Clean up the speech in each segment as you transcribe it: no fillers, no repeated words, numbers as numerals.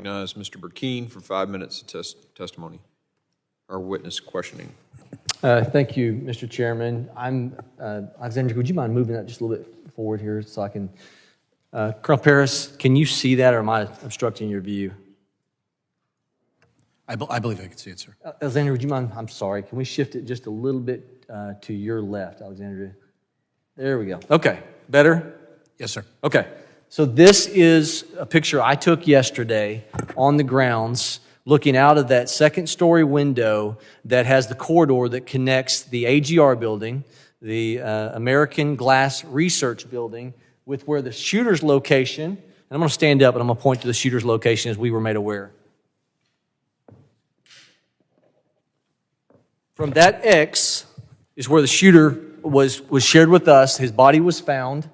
recognize Mr. Brecheen for 5 minutes of testimony or witness questioning. Thank you, Mr. Chairman. Alexander, would you mind moving that just a little bit forward here so I can... Colonel Paris, can you see that, or am I obstructing your view? I believe I can see it, sir. Alexander, would you mind? I'm sorry. Can we shift it just a little bit to your left, Alexander? There we go. Okay. Better? Yes, sir. Okay. So this is a picture I took yesterday on the grounds looking out of that second-story window that has the corridor that connects the AGR building, the American Glass Research Building, with where the shooter's location, and I'm going to stand up and I'm going to point to the shooter's location as we were made aware. From that X is where the shooter was shared with us. His body was found.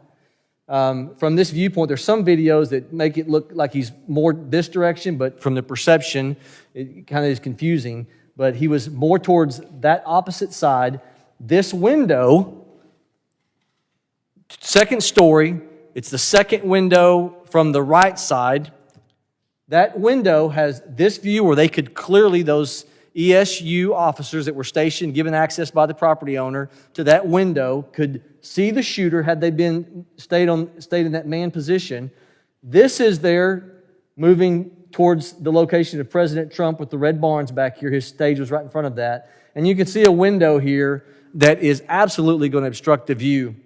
From this viewpoint, there's some videos that make it look like he's more this direction, but from the perception, it kind of is confusing. But he was more towards that opposite side. This window, second story, it's the second window from the right side. That window has this view where they could clearly, those ESU officers that were stationed, given access by the property owner to that window, could see the shooter had they stayed in that man position. This is there moving towards the location of President Trump with the red barns back here. His stage was right in front of that. And you can see a window here that is absolutely going to obstruct the view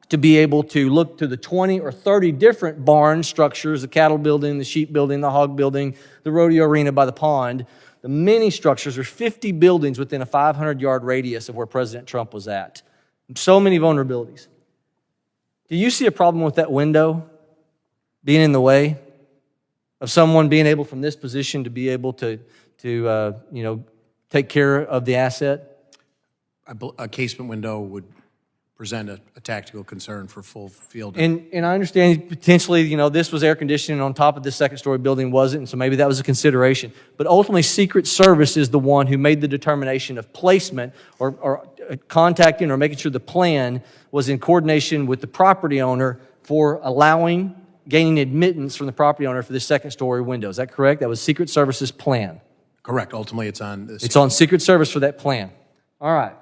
to be able to look to the 20 or 30 different barn structures, the cattle building, the sheep building, the hog building, the rodeo arena by the pond. The many structures, there's 50 buildings within a 500-yard radius of where President Trump was at. So many vulnerabilities. Do you see a problem with that window being in the way of someone being able from this position to be able to take care of the asset? A casement window would present a tactical concern for full field. And I understand potentially, this was air conditioning on top of this second-story building wasn't, and so maybe that was a consideration. But ultimately, Secret Service is the one who made the determination of placement or contacting or making sure the plan was in coordination with the property owner for gaining admittance from the property owner for this second-story window. Is that correct? That was Secret Service's plan. Correct. Ultimately, it's on... It's on Secret Service for that plan. All right.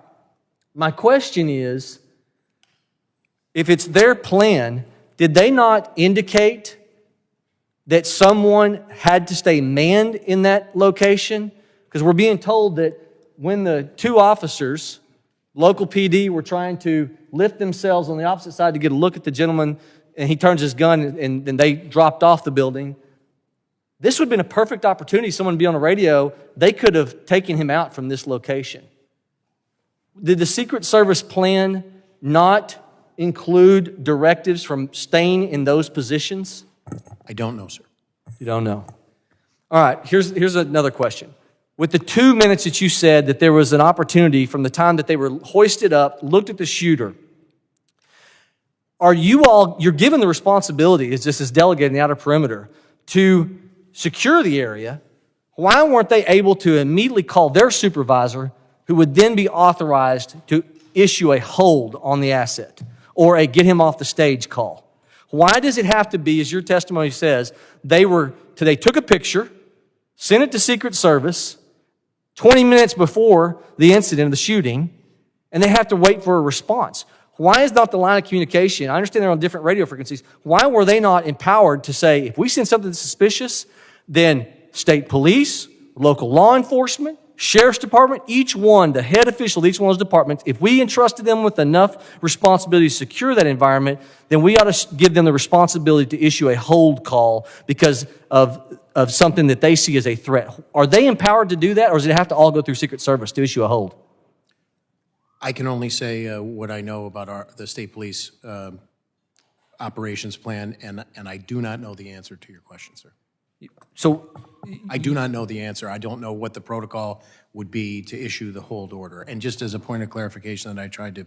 My question is, if it's their plan, did they not indicate that someone had to stay manned in that location? Because we're being told that when the two officers, local PD, were trying to lift themselves on the opposite side to get a look at the gentleman, and he turns his gun and they dropped off the building, this would have been a perfect opportunity. Someone would be on the radio. They could have taken him out from this location. Did the Secret Service plan not include directives from staying in those positions? I don't know, sir. You don't know. All right, here's another question. With the 2 minutes that you said that there was an opportunity from the time that they were hoisted up, looked at the shooter, you're given the responsibility, as this is delegated in the outer perimeter, to secure the area. Why weren't they able to immediately call their supervisor, who would then be authorized to issue a hold on the asset or a get him off the stage call? Why does it have to be, as your testimony says, they took a picture, sent it to Secret Service 20 minutes before the incident of the shooting, and they have to wait for a response? Why is not the line of communication? I understand they're on different radio frequencies. Why were they not empowered to say, if we send something that's suspicious, then state police, local law enforcement, Sheriff's Department, each one, the head official of each one of those departments, if we entrusted them with enough responsibility to secure that environment, then we ought to give them the responsibility to issue a hold call because of something that they see as a threat. Are they empowered to do that, or does it have to all go through Secret Service to issue a hold? I can only say what I know about the state police operations plan, and I do not know the answer to your question, sir. So I do not know the answer. I don't know what the protocol would be to issue the hold order. And just as a point of clarification that I tried to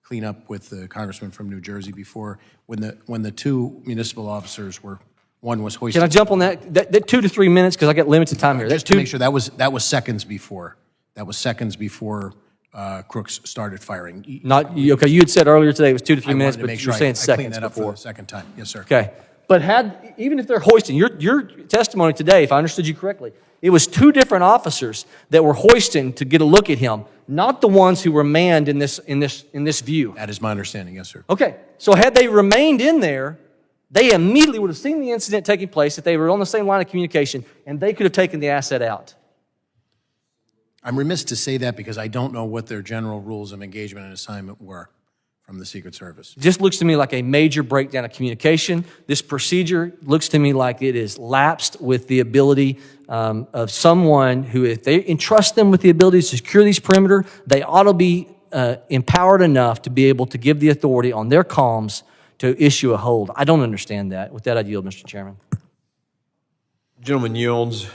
clean up with the congressman from New Jersey before, when the two municipal officers one was hoisted. Can I jump on that 2 to 3 minutes, because I got limited time here. Just to make sure, that was seconds before. That was seconds before Crooks started firing. Okay, you had said earlier today it was 2 to 3 minutes, but make you're sure saying I seconds cleaned that up before. for the second time. Yes, sir. Okay. But even if they're hoisting, your testimony today, if I understood you correctly, it was 2 different officers that were hoisting to get a look at him, not the ones who were manned in this view. That is my understanding, yes, sir. Okay, so had they remained in there, they immediately would have seen the incident taking place if they were on the same line of communication, and they could have taken the asset out. I'm remiss to say that because I don't know what their general rules of engagement and assignment were from the Secret Service. It just looks to me like a major breakdown of communication. This procedure looks to me like it is lapsed with the ability of someone who, if they entrust them with the ability to secure these perimeter, they ought to be empowered enough to be able to give the authority on their comms to issue a hold. I don't understand that. With that, I yield, Mr. Chairman. Gentleman yields.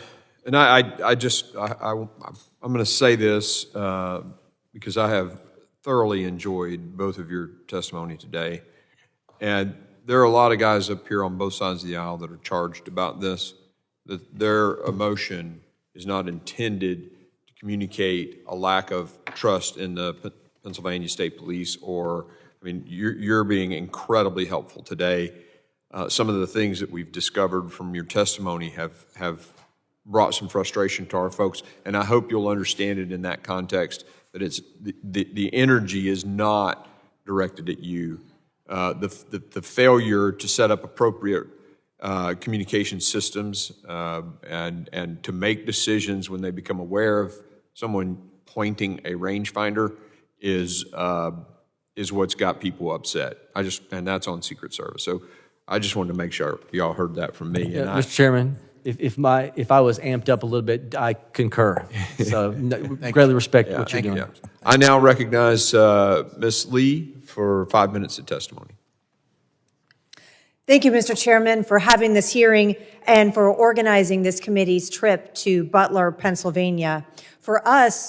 And I'm going to say this because I have thoroughly enjoyed both of your testimony today. And there are a lot of guys up here on both sides of the aisle that are charged about this, that their emotion is not intended to communicate a lack of trust in the Pennsylvania State Police, or, I mean, you're being incredibly helpful today. Some of the things that we've discovered from your testimony have brought some frustration to our folks, and I hope you'll understand it in that context, that it's the energy is not directed at you. The failure to set up appropriate communication systems and to make decisions when they become aware of someone pointing a rangefinder is what's got people upset. And that's on Secret Service. So I just wanted to make sure y'all heard that from me. Yeah, Mr. Chairman, if I was amped up a little bit, I concur. So greatly respect what you're doing. Yeah. I now recognize Ms. Lee for 5 minutes of testimony. Thank you, Mr. Chairman, for having this hearing and for organizing this committee's trip to Butler, Pennsylvania. For us,